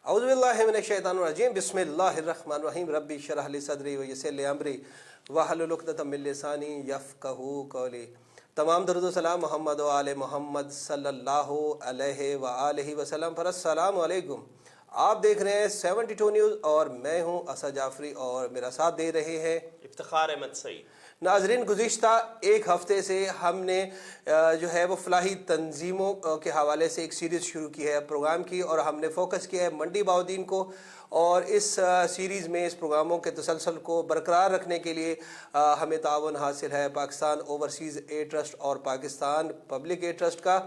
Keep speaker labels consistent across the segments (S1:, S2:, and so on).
S1: اعوذ باللہ من الشیطان الرجیم بسم اللہ الرحمن الرحیم ربی اشرح لی صدری ویسر لی امری واحلل عقدۃ من لسانی یفقہوا قولی۔ تمام درود و سلام محمد و آل محمد صلی اللہ علیہ وآلہ وسلم پر السلام علیکم۔ آپ دیکھ رہے ہیں 72 نیوز اور میں ہوں اسد جعفری اور میرا ساتھ دے رہے ہیں
S2: افتخار احمد سعید۔
S1: ناظرین، گزشتہ ایک ہفتے سے ہم نے جو ہے وہ فلاحی تنظیموں کے حوالے سے ایک سیریز شروع کی ہے پروگرام کی، اور ہم نے فوکس کیا ہے منڈی بہاؤالدین کو، اور اس سیریز میں اس پروگراموں کے تسلسل کو برقرار رکھنے کے لیے ہمیں تعاون حاصل ہے پاکستان اوورسیز ایڈ ٹرسٹ اور پاکستان پبلک ایڈ ٹرسٹ کا۔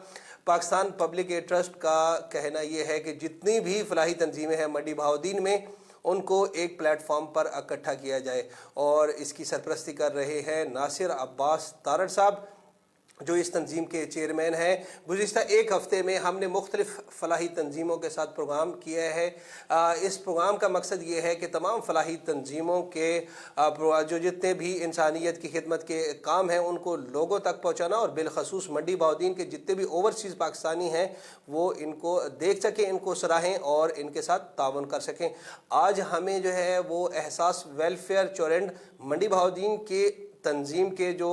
S1: پاکستان پبلک ایڈ ٹرسٹ کا کہنا یہ ہے کہ جتنی بھی فلاحی تنظیمیں ہیں منڈی بہاؤالدین میں، ان کو ایک پلیٹ فارم پر اکٹھا کیا جائے، اور اس کی سرپرستی کر رہے ہیں ناصر عباس تارڑ صاحب جو اس تنظیم کے چیئرمین ہیں۔ گزشتہ ایک ہفتے میں ہم نے مختلف فلاحی تنظیموں کے ساتھ پروگرام کیا ہے۔ اس پروگرام کا مقصد یہ ہے کہ تمام فلاحی تنظیموں کے جو جتنے بھی انسانیت کی خدمت کے کام ہیں ان کو لوگوں تک پہنچانا، اور بالخصوص منڈی بہاؤالدین کے جتنے بھی اوورسیز پاکستانی ہیں وہ ان کو دیکھ سکیں، ان کو سراہیں اور ان کے ساتھ تعاون کر سکیں۔ آج ہمیں جو ہے وہ احساس ویلفیئر چورنڈ منڈی بہاؤالدین کے تنظیم کے جو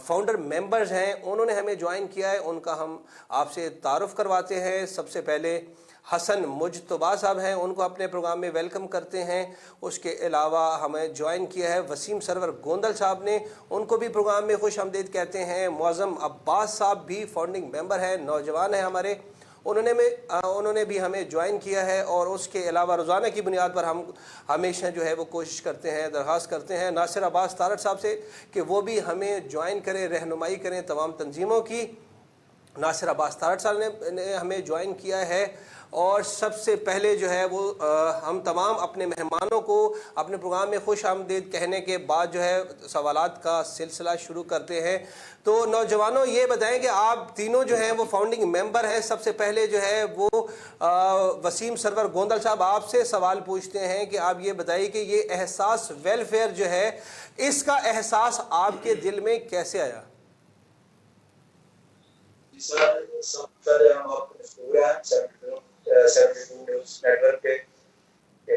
S1: فاؤنڈر ممبرز ہیں انہوں نے ہمیں جوائن کیا ہے، ان کا ہم آپ سے تعارف کرواتے ہیں۔ سب سے پہلے حسن مجتبیٰ صاحب ہیں، ان کو اپنے پروگرام میں ویلکم کرتے ہیں۔ اس کے علاوہ ہمیں جوائن کیا ہے وسیم سرور گوندل صاحب نے، ان کو بھی پروگرام میں خوش آمدید کہتے ہیں۔ معظم عباس صاحب بھی فاؤنڈنگ ممبر ہیں، نوجوان ہیں ہمارے، انہوں نے بھی ہمیں جوائن کیا ہے۔ اور اس کے علاوہ روزانہ کی بنیاد پر ہم ہمیشہ جو ہے وہ کوشش کرتے ہیں، درخواست کرتے ہیں ناصر عباس تارڑ صاحب سے کہ وہ بھی ہمیں جوائن کریں، رہنمائی کریں تمام تنظیموں کی۔ ناصر عباس تارڑ صاحب نے ہمیں جوائن کیا ہے، اور سب سے پہلے جو ہے وہ ہم تمام اپنے مہمانوں کو اپنے پروگرام میں خوش آمدید کہنے کے بعد جو ہے سوالات کا سلسلہ شروع کرتے ہیں۔ تو نوجوانوں یہ بتائیں کہ آپ تینوں جو ہیں وہ فاؤنڈنگ ممبر ہیں۔ سب سے پہلے جو ہے وہ وسیم سرور گوندل صاحب آپ سے سوال پوچھتے ہیں کہ آپ یہ بتائیے کہ یہ احساس ویلفیئر جو ہے اس کا احساس آپ کے دل میں کیسے آیا؟
S3: سر، سب سے پہلے ہم آپ کو مشکور ہیں 72 نیوز نیٹ ورک پہ کہ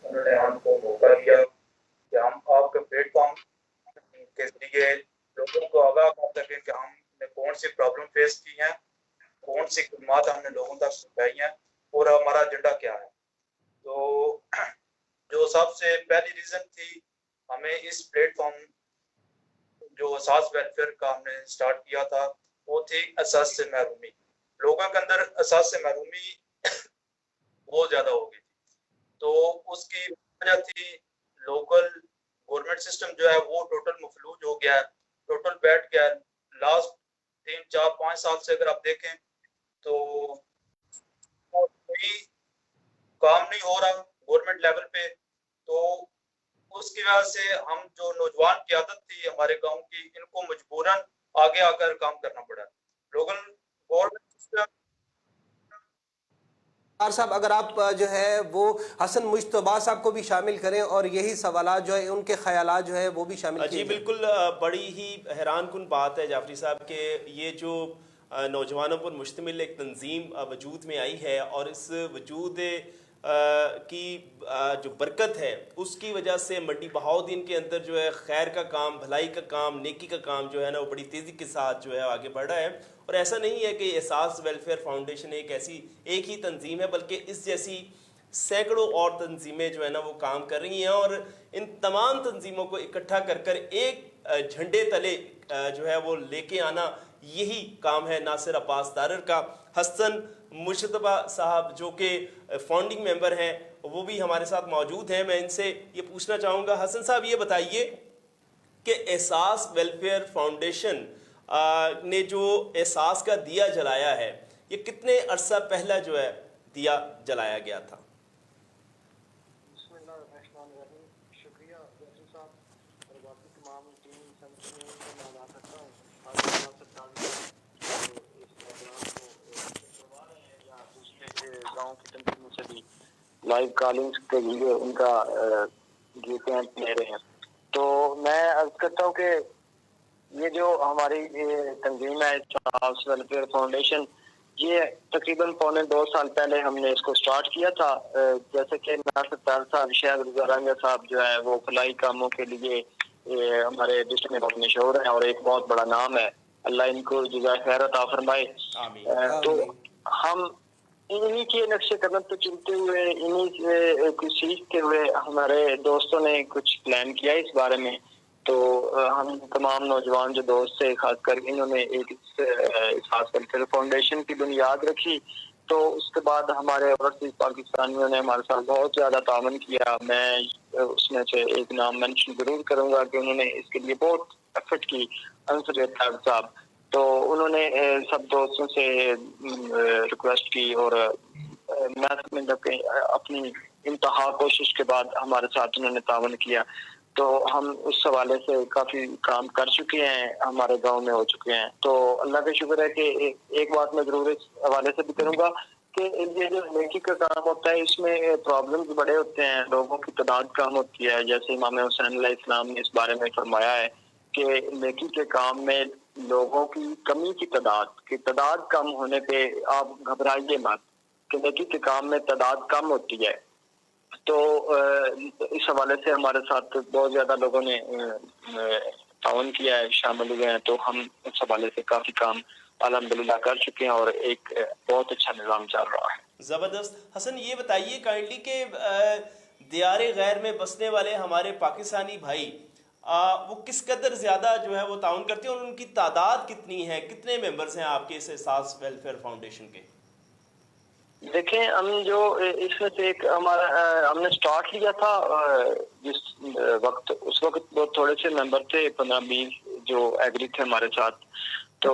S3: انہوں نے ہم کو موقع دیا کہ ہم آپ کے پلیٹ فارم کے ذریعے لوگوں کو آگاہ کر سکیں کہ ہم نے کون سی پرابلم فیس کی ہیں، کون سی خدمات ہم نے لوگوں تک پہنچائی ہیں اور ہمارا ایجنڈا کیا ہے۔ تو جو سب سے پہلی ریزن تھی ہمیں اس پلیٹ فارم جو اساس ویلفیئر کا ہم نے اسٹارٹ کیا تھا وہ تھی اساس سے محرومی۔ لوگوں کے اندر اساس سے محرومی بہت زیادہ ہو گئی تھی، تو اس کی وجہ تھی لوکل گورنمنٹ سسٹم جو ہے وہ ٹوٹل مفلوج ہو گیا ہے، ٹوٹل بیٹھ گیا ہے۔ لاسٹ 3 4 5 سال سے اگر آپ دیکھیں تو کوئی کام نہیں ہو رہا گورنمنٹ لیول پہ، تو اس کی وجہ سے ہم جو نوجوان قیادت تھی ہمارے گاؤں کی، ان کو مجبوراً آگے آ کر کام کرنا پڑا۔ لوگل گورنمنٹ سسٹم
S1: صاحب اگر آپ جو ہے وہ حسن مجتبیٰ صاحب کو بھی شامل کریں اور یہی سوالات جو ہے ان کے خیالات جو ہے وہ بھی شامل کیے
S2: جی
S1: جائیں۔
S2: بالکل، بڑی ہی حیران کن بات ہے جعفری صاحب کہ یہ جو نوجوانوں پر مشتمل ایک تنظیم وجود میں آئی ہے، اور اس وجود کی جو برکت ہے اس کی وجہ سے منڈی بہاؤالدین کے اندر جو ہے خیر کا کام، بھلائی کا کام، نیکی کا کام جو ہے نا وہ بڑی تیزی کے ساتھ جو ہے آگے بڑھ رہا ہے۔ اور ایسا نہیں ہے کہ احساس ویلفیئر فاؤنڈیشن ایک ہی تنظیم ہے، بلکہ اس جیسی سینکڑوں اور تنظیمیں جو ہے نا وہ کام کر رہی ہیں، اور ان تمام تنظیموں کو اکٹھا کر کر ایک جھنڈے تلے جو ہے وہ لے کے آنا، یہی کام ہے ناصر عباس تارڑ کا۔ حسن مجتبیٰ صاحب جو کہ فاؤنڈنگ ممبر ہیں وہ بھی ہمارے ساتھ موجود ہیں۔ میں ان سے یہ پوچھنا چاہوں گا، حسن صاحب یہ بتائیے کہ احساس ویلفیئر فاؤنڈیشن نے جو احساس کا دیا جلایا ہے یہ کتنے عرصہ پہلا جو ہے دیا جلایا گیا تھا؟
S4: بسم اللہ الرحمن الرحیم۔ شکریہ وزیر صاحب اور باقی تمام ٹیم سنٹر میں میں ادا کرتا ہوں آج مناسب تعلیم جو اس پروگرام کو کروا رہے ہیں یا دوسرے گاؤں کی تنظیموں سے بھی لائیو کالنگس کے لیے ان کا یہ کیمپ لے رہے ہیں۔ تو میں عرض کرتا ہوں کہ یہ جو ہماری تنظیم ہے اساس ویلفیئر فاؤنڈیشن، یہ تقریباً 2.25 سال پہلے ہم نے اس کو سٹارٹ کیا تھا. جیسے کہ ناصر تار صاحب، شاہد رضا رنگا صاحب جو ہے وہ فلاحی کاموں کے لیے ہمارے ڈسٹرکٹ میں بہت مشہور ہیں اور ایک بہت بڑا نام ہے. اللہ ان کو جزائے خیر عطا فرمائے. تو ہم انہی کے نقش قدم پہ چلتے ہوئے، انہی سے کچھ سیکھتے ہوئے ہمارے دوستوں نے کچھ پلان کیا اس بارے میں. تو ہم تمام نوجوان جو دوست تھے، خاص کر انہوں نے ایک اسحاق ویلفیئر فاؤنڈیشن کی بنیاد رکھی. تو اس کے بعد ہمارے اوورسیز پاکستانیوں نے ہمارے ساتھ بہت زیادہ تعاون کیا. میں اس میں سے ایک نام مینشن ضرور کروں گا کہ انہوں نے اس کے لیے بہت ایفرٹ کی، انصر طیب صاحب. تو انہوں نے سب دوستوں سے ریکویسٹ کی اور میں سمجھتا کہ اپنی انتہا کوشش کے بعد ہمارے ساتھ انہوں نے تعاون کیا. تو ہم اس حوالے سے کافی کام کر چکے ہیں، ہمارے گاؤں میں ہو چکے ہیں. تو اللہ کا شکر ہے کہ ایک بات میں ضرور اس حوالے سے بھی کروں گا کہ یہ جو نیکی کا کام ہوتا ہے اس میں پرابلمز بڑے ہوتے ہیں، لوگوں کی تعداد کم ہوتی ہے. جیسے امام حسین علیہ السلام نے اس بارے میں فرمایا ہے کہ نیکی کے کام میں لوگوں کی کمی کی تعداد کم ہونے پہ آپ گھبرائیے مت کہ نیکی کے کام میں تعداد کم ہوتی ہے. تو اس حوالے سے ہمارے ساتھ بہت زیادہ لوگوں نے تعاون کیا ہے، شامل ہوئے ہیں. تو ہم اس حوالے سے کافی کام الحمدللہ کر چکے ہیں اور ایک بہت اچھا نظام چل رہا ہے.
S2: زبردست. حسن یہ بتائیے کائنڈلی کہ دیار غیر میں بسنے والے ہمارے پاکستانی بھائی وہ کس قدر زیادہ جو ہے وہ تعاون کرتے ہیں اور ان کی تعداد کتنی ہے، کتنے ممبرز ہیں آپ کے اس احساس ویلفیئر فاؤنڈیشن کے؟
S4: دیکھیں ہم جو اس میں سے ایک ہمارا ہم نے سٹارٹ لیا تھا جس وقت، اس وقت بہت تھوڑے سے ممبر تھے، 15-20 جو ایگری تھے ہمارے ساتھ. تو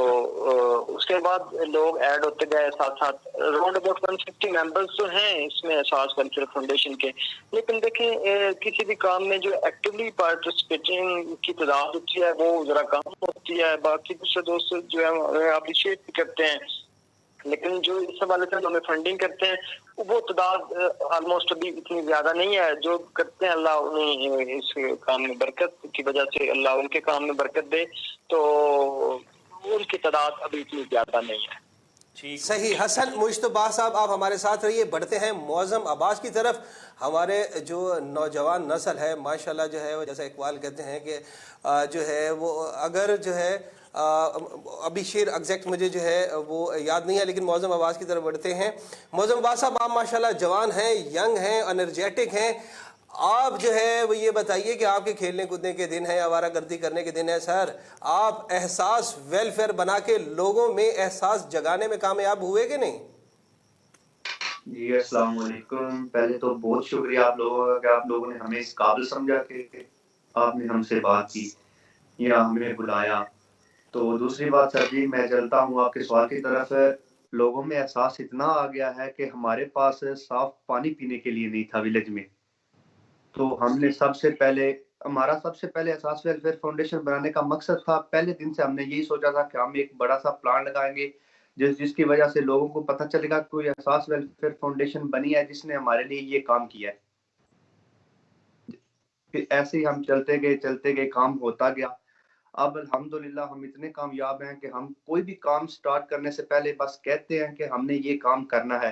S4: اس کے بعد لوگ ایڈ ہوتے گئے ساتھ ساتھ. اراؤنڈ اباؤٹ 150 ممبرز تو ہیں اس میں احساس ویلفیئر فاؤنڈیشن کے. لیکن دیکھیں کسی بھی کام میں جو ایکٹیولی پارٹیسپیٹنگ کی تعداد ہوتی ہے وہ ذرا کم ہوتی ہے. باقی دوسرے دوست جو ہے ہمیں اپریشیٹ بھی کرتے ہیں، لیکن جو اس حوالے سے ہمیں فنڈنگ کرتے ہیں وہ تعداد آلموسٹ ابھی اتنی زیادہ نہیں ہے. جو کرتے ہیں اللہ انہیں اس کام میں برکت کی وجہ سے اللہ ان کے کام میں برکت دے. تو ان کی تعداد ابھی اتنی زیادہ نہیں ہے.
S1: صحیح. حسن مجتبیٰ صاحب آپ ہمارے ساتھ رہیے. بڑھتے ہیں معظم عباس کی طرف. ہمارے جو نوجوان نسل ہے ماشاءاللہ جو ہے جیسا اقبال کہتے ہیں کہ جو ہے وہ اگر جو ہے ابھی شعر ایگزیکٹ مجھے جو ہے وہ یاد نہیں ہے، لیکن معظم عباس کی طرف بڑھتے ہیں. معظم عباس صاحب آپ ماشاءاللہ جوان ہیں، ینگ ہیں، انرجیٹک ہیں. آپ جو ہے وہ یہ بتائیے کہ آپ کے کھیلنے کودنے کے دن ہیں، آوارہ گردی کرنے کے دن ہیں. سر آپ احساس ویلفیئر بنا کے لوگوں میں احساس جگانے میں کامیاب ہوئے کہ نہیں؟
S5: جی السلام علیکم. پہلے تو بہت شکریہ آپ لوگوں کا کہ آپ لوگوں نے ہمیں اس قابل سمجھا کہ آپ نے ہم سے بات کی یا ہمیں بلایا. تو دوسری بات سر جی، میں چلتا ہوں آپ کے سوال کی طرف. لوگوں میں احساس اتنا آ گیا ہے کہ ہمارے پاس صاف پانی پینے کے لیے نہیں تھا ولیج میں. تو ہم نے ہمارا سب سے پہلے احساس ویلفیئر فاؤنڈیشن بنانے کا مقصد تھا. پہلے دن سے ہم نے یہی سوچا تھا کہ ہم ایک بڑا سا پلان لگائیں گے جس کی وجہ سے لوگوں کو پتہ چلے گا کوئی احساس ویلفیئر فاؤنڈیشن بنی ہے جس نے ہمارے لیے یہ کام کیا ہے. پھر ایسے ہی ہم چلتے گئے کام ہوتا گیا. اب الحمدللہ ہم اتنے کامیاب ہیں کہ ہم کوئی بھی کام سٹارٹ کرنے سے پہلے بس کہتے ہیں کہ ہم نے یہ کام کرنا ہے،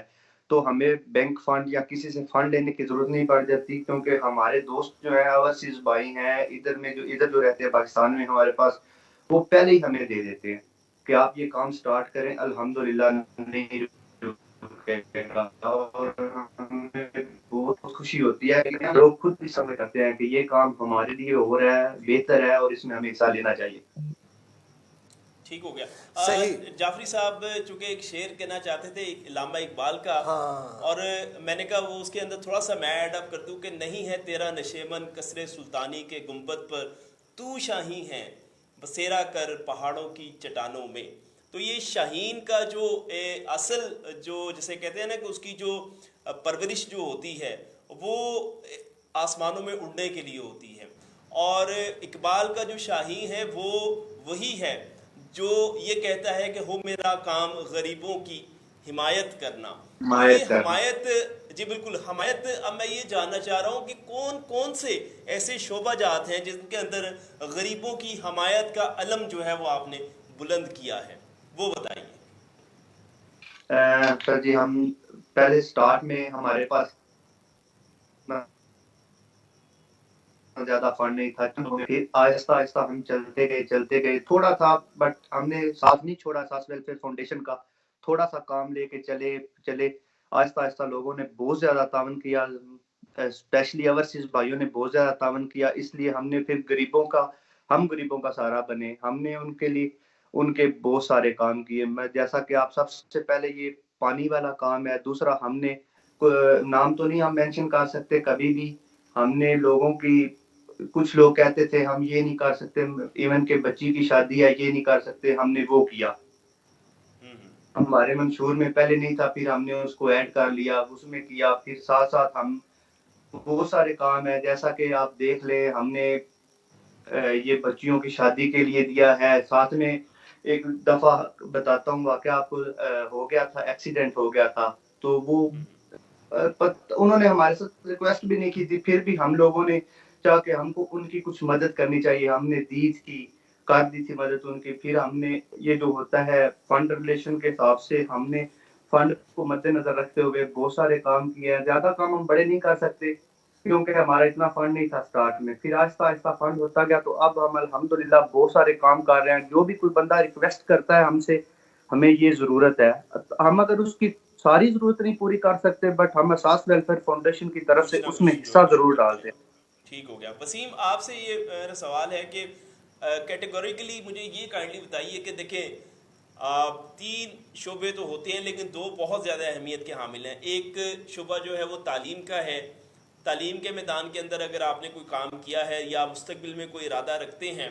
S5: تو ہمیں بینک فنڈ یا کسی سے فنڈ لینے کی ضرورت نہیں پڑ جاتی. کیونکہ ہمارے دوست جو ہیں اوورسیز بھائی ہیں ادھر جو رہتے ہیں پاکستان میں ہمارے پاس، وہ پہلے ہی ہمیں دے دیتے ہیں کہ آپ یہ کام سٹارٹ کریں. الحمدللہ نہیں اور ہمیں بہت خوشی ہوتی ہے کہ لوگ خود بھی سمجھ کرتے ہیں کہ یہ کام ہمارے لیے ہو رہا ہے، بہتر ہے اور اس میں ہمیں حصہ لینا چاہیے.
S2: ٹھیک ہو گیا.
S1: صحیح.
S2: جعفری صاحب چونکہ ایک شعر کہنا چاہتے تھے علامہ اقبال کا، اور میں نے کہا وہ اس کے اندر تھوڑا سا میں ایڈ اپ کر دوں کہ نہیں ہے تیرا نشیمن کسر سلطانی کے گنبد پر، تو شاہی ہے بسیرا کر پہاڑوں کی چٹانوں میں. تو یہ شاہین کا جو اصل جو جسے کہتے ہیں نا کہ اس کی جو پرورش جو ہوتی ہے وہ آسمانوں میں اڑنے کے لیے ہوتی ہے، اور اقبال کا جو شاہین ہے وہ وہی ہے جو یہ کہتا ہے کہ ہو میرا کام غریبوں کی حمایت کرنا. یہ حمایت، جی بالکل حمایت. اب میں یہ جاننا چاہ رہا ہوں کہ کون سے ایسے شعبہ جات ہیں جن کے اندر غریبوں کی حمایت کا علم جو ہے وہ آپ نے بلند کیا ہے، وہ بتائیے.
S5: سر جی ہم پہلے سٹارٹ میں ہمارے پاس زیادہ فنڈ نہیں تھا، پھر آہستہ آہستہ ہم چلتے گئے تھوڑا تھا، بٹ ہم نے ساتھ نہیں چھوڑا ساس ویلفیئر فاؤنڈیشن کا، تھوڑا سا کام لے کے چلے آہستہ آہستہ لوگوں نے بہت زیادہ تعاون کیا، اسپیشلی اوورسیز بھائیوں نے بہت زیادہ تعاون کیا، اس لیے ہم نے پھر غریبوں کا سہارا بنے، ہم نے ان کے لیے ان کے بہت سارے کام کیے، میں جیسا کہ آپ سب سے پہلے یہ پانی والا کام ہے، دوسرا ہم نے نام تو نہیں ہم مینشن کر سکتے کبھی بھی، ہم نے لوگوں کی کچھ لوگ کہتے تھے ہم یہ نہیں کر سکتے، ایون کہ بچی کی شادی ہے یہ نہیں کر سکتے، ہم نے وہ کیا، ہمارے منشور میں پہلے نہیں تھا، پھر ہم نے اس کو ایڈ کر لیا، اس میں کیا، پھر ساتھ ساتھ ہم بہت سارے کام ہیں، جیسا کہ آپ دیکھ لیں ہم نے یہ بچیوں کی شادی کے لیے دیا ہے، ساتھ میں ایک دفعہ بتاتا ہوں واقعہ آپ کو، ہو گیا تھا ایکسیڈنٹ ہو گیا تھا، تو وہ انہوں نے ہمارے ساتھ ریکویسٹ بھی نہیں کی تھی، پھر بھی ہم لوگوں نے چاہ کہ ہم کو ان کی کچھ مدد کرنی چاہیے، ہم نے کر دی تھی مدد ان کی، پھر ہم نے یہ جو ہوتا ہے فنڈ ریلیشن کے حساب سے ہم نے فنڈ کو مد نظر رکھتے ہوئے بہت سارے کام کیے ہیں، زیادہ کام ہم بڑے نہیں کر سکتے کیونکہ ہمارا اتنا فنڈ نہیں تھا سٹارٹ میں، پھر آہستہ آہستہ فنڈ ہوتا گیا، تو اب ہم الحمدللہ بہت سارے کام کر رہے ہیں، جو بھی کوئی بندہ ریکویسٹ کرتا ہے ہم سے ہمیں یہ ضرورت ہے، ہم اگر اس کی ساری ضرورت نہیں پوری کر سکتے، بٹ ہم اساس ویلفیئر فاؤنڈیشن کی طرف سے
S2: کچھ نہ
S5: اس میں
S2: کچھ
S5: حصہ
S2: جو
S5: ضرور
S2: کرتے
S5: ڈالتے
S2: ہیں.
S5: ہیں۔
S2: ٹھیک ہو گیا. وسیم آپ سے یہ میرا سوال ہے کہ کیٹیگوریکلی مجھے یہ کائنڈلی بتائیے کہ دیکھیں تین شعبے تو ہوتے ہیں لیکن دو بہت زیادہ اہمیت کے حامل ہیں. ایک شعبہ جو ہے وہ تعلیم کا ہے، تعلیم کے میدان کے اندر اگر آپ نے کوئی کام کیا ہے یا مستقبل میں کوئی ارادہ رکھتے ہیں،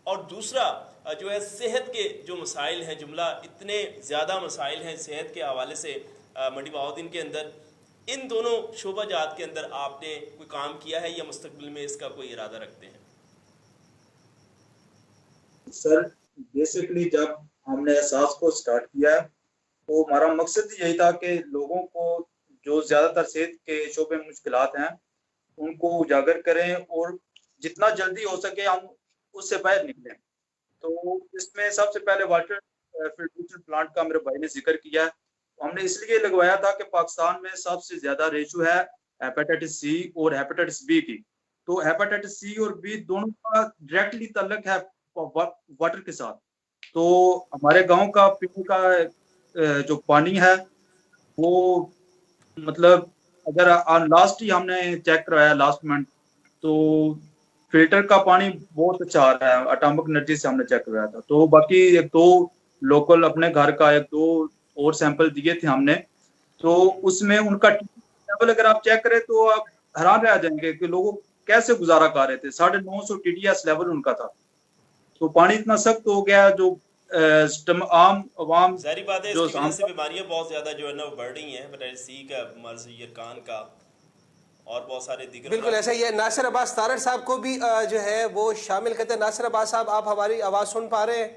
S2: اور دوسرا جو ہے صحت کے جو مسائل ہیں، جملہ اتنے زیادہ مسائل ہیں صحت کے حوالے سے منڈی بہاؤالدین کے اندر، ان دونوں شعبہ جات کے اندر آپ نے کوئی کام کیا ہے یا مستقبل میں اس کا کوئی ارادہ رکھتے ہیں؟
S3: سر بیسکلی جب ہم نے احساس کو سٹارٹ کیا ہے تو ہمارا مقصد یہی تھا کہ لوگوں کو جو زیادہ تر صحت کے شعبے میں مشکلات ہیں ان کو اجاگر کریں اور جتنا جلدی ہو سکے ہم اس سے باہر نکلیں. تو اس میں سب سے پہلے واٹر فلٹریشن پلانٹ کا میرے بھائی نے ذکر کیا ہے، ہم نے اس لیے لگوایا تھا کہ پاکستان میں سب سے زیادہ ریشو ہے ہیپاٹائٹس سی اور ہیپاٹائٹس بی کی. تو ہیپاٹائٹس سی اور بی دونوں کا ڈائریکٹلی تعلق ہے واٹر کے ساتھ. تو ہمارے گاؤں کا پینے کا جو پانی ہے وہ مطلب اگر لاسٹ ہی ہم نے چیک کروایا لاسٹ منتھ تو فلٹر کا پانی بہت اچھا آ رہا ہے، اٹامک انرجی سے ہم نے چیک کروایا تھا. تو باقی ایک دو لوکل اپنے گھر کا ایک دو اور سیمپل دیے تھے ہم نے، تو اس میں ان کا لیول اگر آپ چیک کریں تو آپ حیران رہ جائیں گے کہ لوگوں کیسے گزارا کر رہے تھے. 950 TDS لیول ان کا تھا. تو پانی اتنا سخت ہو گیا جو عام عوام
S2: ظاہری بات ہے اس
S3: جو
S2: کی وجہ سے بیماریاں بہت زیادہ جو ہے نا وہ بڑھ رہی ہیں، ہیپاٹائٹس سی کا مرض، یرکان کا اور بہت سارے دیگر
S1: بالکل ایسا ہی ہے. ناصر عباس تارڑ صاحب کو بھی جو ہے وہ شامل کرتے ہیں. ناصر عباس صاحب آپ ہماری آواز سن پا رہے ہیں؟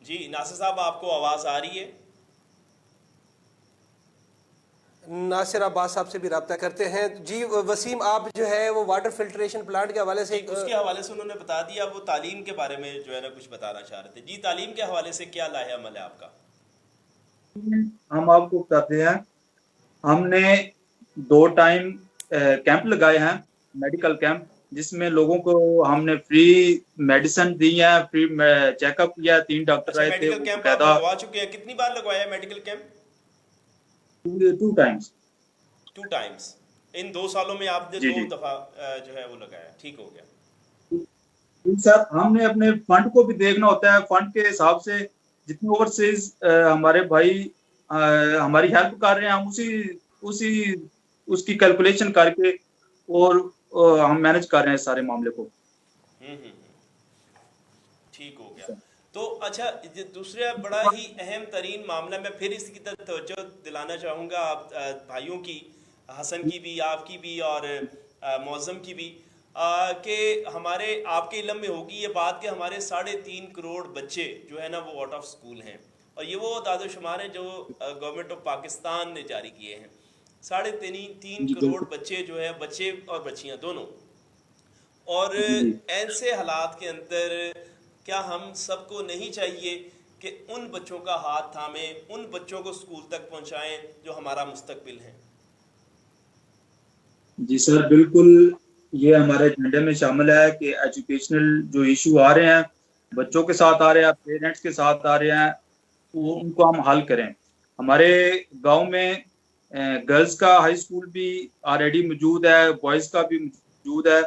S2: جی ناصر صاحب آپ کو آواز آ رہی ہے؟
S1: ناصر عباس صاحب سے بھی رابطہ کرتے ہیں. جی وسیم آپ جو ہے وہ واٹر فلٹریشن پلانٹ کے حوالے سے
S2: اس کے حوالے سے انہوں نے بتا دیا، وہ تعلیم کے بارے میں جو ہے نا کچھ بتانا چاہ رہے تھے. جی تعلیم کے حوالے سے کیا لاحہ عمل ہے آپ کا؟
S3: ہم آپ کو بتاتے ہیں، ہم نے 2 ٹائم کیمپ لگائے ہیں، میڈیکل کیمپ، جس میں لوگوں کو ہم نے فری میڈیسن دی ہیں، فری چیک اپ کیا. 3 ڈاکٹر
S2: اچھا
S3: آئے تھے،
S2: میڈیکل
S3: وہ
S2: کیمپ آپ
S3: باقاعدہ
S2: لگوا چکے ہیں، کتنی بار لگوایا ہے medical camp?
S3: 2 Times.
S2: 2 times in 2 سالوں میں آپ نے
S3: جی
S2: 2
S3: جی
S2: دفعہ جو ہے وہ لگایا. ٹھیک ہو گیا.
S3: سر ہم نے اپنے فنڈ کو بھی دیکھنا ہوتا ہے، فنڈ کے حساب سے جتنے اوورسیز ہمارے بھائی ہماری ہیلپ کر رہے ہیں، ہم اس کی کیلکولیشن کر کے اور ہم مینج کر رہے ہیں سارے معاملے کو.
S2: ٹھیک ہو گیا. تو اچھا دوسرا بڑا ہی اہم ترین معاملہ، میں پھر اس کی طرف توجہ دلانا چاہوں گا آپ بھائیوں کی، حسن کی بھی، آپ کی بھی اور معظم کی بھی، کہ ہمارے آپ کے علم میں ہوگی یہ بات کہ ہمارے 3.5 کروڑ بچے جو ہے نا وہ آؤٹ آف سکول ہیں، اور یہ وہ اعداد و شمار ہیں جو گورنمنٹ آف پاکستان نے جاری کیے ہیں. 3.5
S3: جی
S2: کروڑ
S3: بالکل.
S2: بچے جو ہے، بچے اور بچیاں دونوں، اور
S3: جی
S2: ایسے حالات کے اندر کیا ہم سب کو نہیں چاہیے کہ ان بچوں کا ہاتھ تھامیں، ان بچوں کو اسکول تک پہنچائیں جو ہمارا مستقبل ہیں؟
S3: جی سر بالکل، یہ ہمارے ایجنڈے میں شامل ہے کہ ایجوکیشنل جو ایشو آ رہے ہیں بچوں کے ساتھ آ رہے ہیں، پیرنٹس کے ساتھ آ رہے ہیں، وہ ان کو ہم حل کریں. ہمارے گاؤں میں گرلز کا ہائی اسکول بھی آلریڈی موجود ہے، بوائز کا بھی موجود ہے.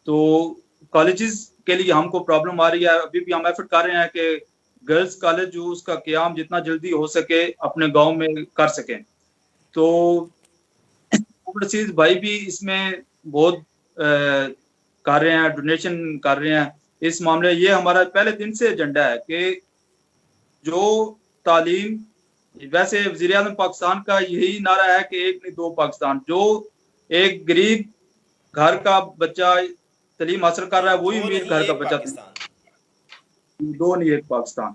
S3: تو کالجز کے لیے ہم کو پرابلم آ رہی ہے. ابھی بھی ہم ایفرٹ کر رہے ہیں کہ گرلز کالج جو اس کا قیام جتنا جلدی ہو سکے اپنے گاؤں میں کر سکیں. تو اوورسیز بھائی بھی اس میں بہت کر رہے ہیں، ڈونیشن کر رہے ہیں اس معاملے. یہ ہمارا پہلے دن سے ایجنڈا ہے کہ جو تعلیم، ویسے وزیر اعظم پاکستان کا یہی نعرہ ہے کہ ایک نہیں دو پاکستان. جو ایک غریب گھر کا بچہ تعلیم حاصل کر رہا ہے وہی
S2: دو
S3: امیر
S2: نہیں
S3: گھر کا
S2: ایک
S3: بچہ،
S2: پاکستان.
S3: دو نہیں ایک پاکستان.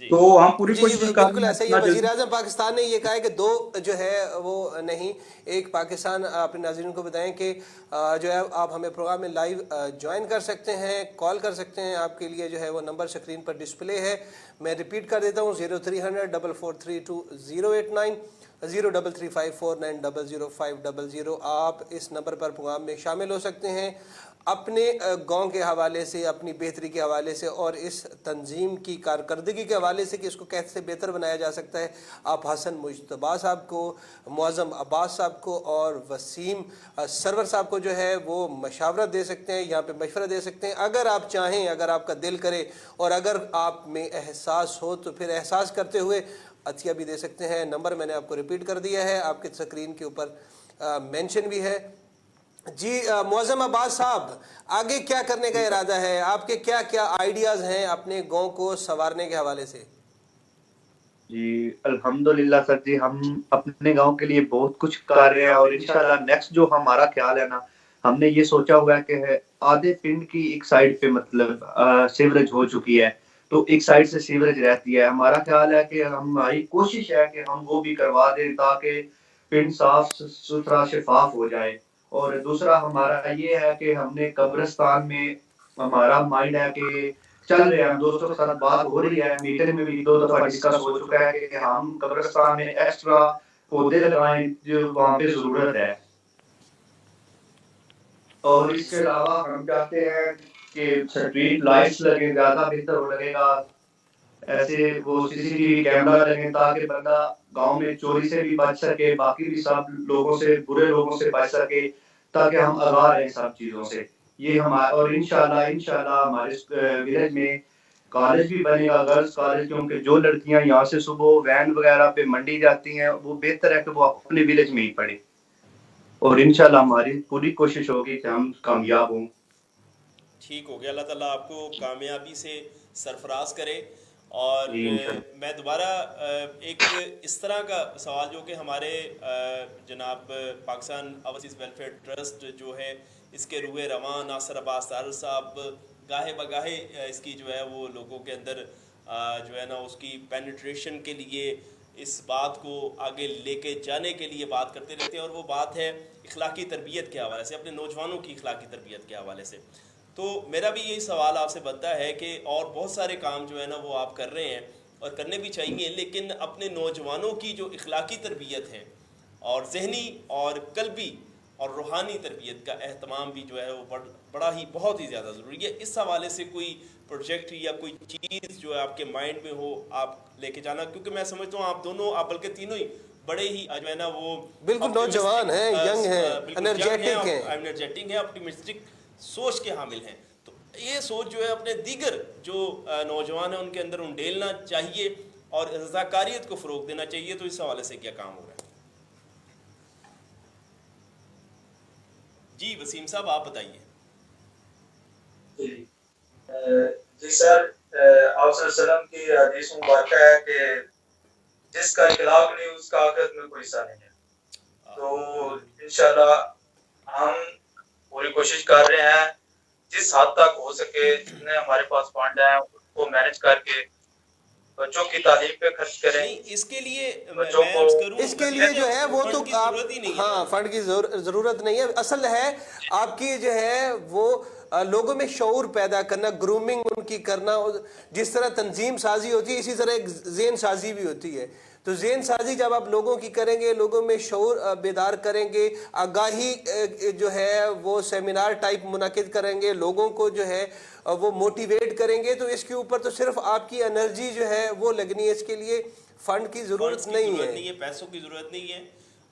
S2: جی
S3: تو ہم پوری
S1: جی
S3: کوشش کر
S1: بالکل
S3: رہے ہیں
S1: ایسا ہی ہے.
S3: جتنا
S1: وزیر
S3: جلدی.
S1: اعظم پاکستان نے یہ کہا ہے کہ دو جو ہے وہ نہیں ایک پاکستان. اپنے ناظرین کو بتائیں کہ جو ہے آپ ہمیں پروگرام میں لائیو جوائن کر سکتے ہیں، کال کر سکتے ہیں. آپ کے لیے جو ہے وہ نمبر اسکرین پر ڈسپلے ہے، میں ریپیٹ کر دیتا ہوں: 0300 4432089 033549000500. آپ اس نمبر پر پروگرام میں شامل ہو سکتے ہیں اپنے گاؤں کے حوالے سے، اپنی بہتری کے حوالے سے اور اس تنظیم کی کارکردگی کے حوالے سے کہ اس کو کیسے بہتر بنایا جا سکتا ہے. آپ حسن مجتبیٰ صاحب کو، معظم عباس صاحب کو اور وسیم سرور صاحب کو جو ہے وہ مشاورت دے سکتے ہیں، یہاں پہ مشورہ دے سکتے ہیں. اگر آپ چاہیں، اگر آپ کا دل کرے اور اگر آپ میں احساس ہو تو پھر احساس کرتے ہوئے عطیہ بھی دے سکتے ہیں. نمبر میں نے آپ کو ریپیٹ کر دیا ہے، آپ کے اسکرین کے اوپر مینشن بھی ہے. جی معظم عباس صاحب، آگے کیا کرنے کا ارادہ ہے؟ آپ کے کیا کیا آئیڈیاز ہیں اپنے گاؤں کو سنوارنے کے حوالے سے؟
S5: جی الحمدللہ سر جی، ہم اپنے گاؤں کے لیے بہت کچھ کر رہے ہیں اور انشاءاللہ نیکسٹ جو ہمارا خیال ہے نا، ہم نے یہ سوچا ہوا ہے کہ آدھے پنڈ کی ایک سائڈ پہ مطلب سیوریج ہو چکی ہے، تو ایک سائڈ سے سیوریج رہتی ہے. ہمارا خیال ہے کہ ہماری کوشش ہے کہ ہم وہ بھی کروا دیں تاکہ پنڈ صاف ستھرا شفاف ہو جائے. اور دوسرا ہمارا یہ ہے کہ ہم نے قبرستان میں، ہمارا مائنڈ ہے کہ چل رہے ہیں، ہم دوستوں کے ساتھ بات ہو رہی ہے، میٹنگ میں بھی 2 دفعہ ڈسکس ہو چکا ہے کہ ہم قبرستان میں ایکسٹرا پودے لگائیں جو وہاں پہ ضرورت ہے. اور اس کے علاوہ ہم چاہتے ہیں کہ اسٹریٹ لائٹس لگیں، زیادہ بہتر ہو لگے گا. ایسے وہ CCTV کیمرہ لگیں تاکہ بندہ گاؤں میں چوری سے بھی بچ سکے، باقی بھی سب لوگوں سے، برے لوگوں سے بچ سکے، تاکہ ہم آگاہ رہیں سب چیزوں سے. یہ ہمارا، اور انشاءاللہ ہمارے ولیج میں کالج بھی بنے گا، گرلز کالج، کیونکہ جو لڑکیاں یہاں سے صبح وین وغیرہ پہ منڈی جاتی ہیں وہ بہتر ہے کہ وہ اپنے ولیج میں ہی پڑھیں. اور انشاءاللہ ہماری پوری کوشش ہوگی کہ ہم کامیاب ہوں.
S2: ٹھیک ہو گیا. اللہ تعالیٰ آپ کو کامیابی سے سرفراز کرے. اور
S5: جی انشاءاللہ.
S2: میں دوبارہ ایک اس طرح کا سوال جو کہ ہمارے جناب پاکستان اوورسیز ویلفیئر ٹرسٹ جو ہے، اس کے روح رواں ناصر عباس طاہر صاحب گاہے بگاہے اس کی جو ہے وہ لوگوں کے اندر جو ہے نا اس کی پینیٹریشن کے لیے، اس بات کو آگے لے کے جانے کے لیے بات کرتے رہتے ہیں. اور وہ بات ہے اخلاقی تربیت کے حوالے سے، اپنے نوجوانوں کی اخلاقی تربیت کے حوالے سے. تو میرا بھی یہی سوال آپ سے بنتا ہے کہ اور بہت سارے کام جو ہے نا وہ آپ کر رہے ہیں اور کرنے بھی چاہیے، لیکن اپنے نوجوانوں کی جو اخلاقی تربیت ہے اور ذہنی اور قلبی اور روحانی تربیت کا اہتمام بھی جو ہے وہ بڑا ہی بہت ہی زیادہ ضروری ہے. اس حوالے سے کوئی پروجیکٹ یا کوئی چیز جو ہے آپ کے مائنڈ میں ہو آپ لے کے جانا، کیونکہ میں سمجھتا ہوں آپ دونوں، آپ بلکہ تینوں ہی بڑے ہی جو ہے نا وہ
S1: بالکل نوجوان ہیں، ینگ ہیں،
S2: انرجیٹک ہیں، اپٹیمسٹک سوچ کے حامل ہیں. تو یہ سوچ جو ہے اپنے دیگر جو نوجوان ہیں ان کے اندر انڈیلنا چاہیے اور رضاکاریت کو فروغ دینا چاہیے. تو اس حوالے سے کیا کام ہو رہا ہے؟ جی وسیم صاحب آپ بتائیے.
S3: جی سر، آپ صلی اللہ علیہ وسلم کی حدیث مبارکہ ہے کہ جس کا اخلاق نہیں اس کا آخرت میں کوئی حصہ نہیں ہے. تو انشاءاللہ ہم پوری کوشش کر رہے ہیں جس حد تک ہو سکے، جتنے ہمارے پاس فنڈ ہیں ان کو مینج کر کے بچوں کی تعلیم پہ خرچ کریں.
S2: اس کے لیے
S3: بچوں کو
S1: اس کے لیے جو ہے وہ تو آپ،
S2: ضرورت ہی نہیں ہے.
S1: ہاں فنڈ کی ضرورت نہیں ہے. اصل ہے آپ کی جو ہے وہ لوگوں میں شعور پیدا کرنا، گرومنگ ان کی کرنا, جس طرح تنظیم سازی ہوتی ہے اسی طرح ایک ذہن سازی بھی ہوتی ہے. تو ذہن سازی جب آپ لوگوں کی کریں گے, لوگوں میں شعور بیدار کریں گے, آگاہی جو ہے وہ سیمینار ٹائپ منعقد کریں گے, لوگوں کو جو ہے وہ موٹیویٹ کریں گے, تو اس کے اوپر تو صرف آپ کی انرجی جو ہے وہ لگنی ہے, اس کے لیے فنڈ کی ضرورت نہیں ہے,
S2: پیسوں کی ضرورت نہیں ہے.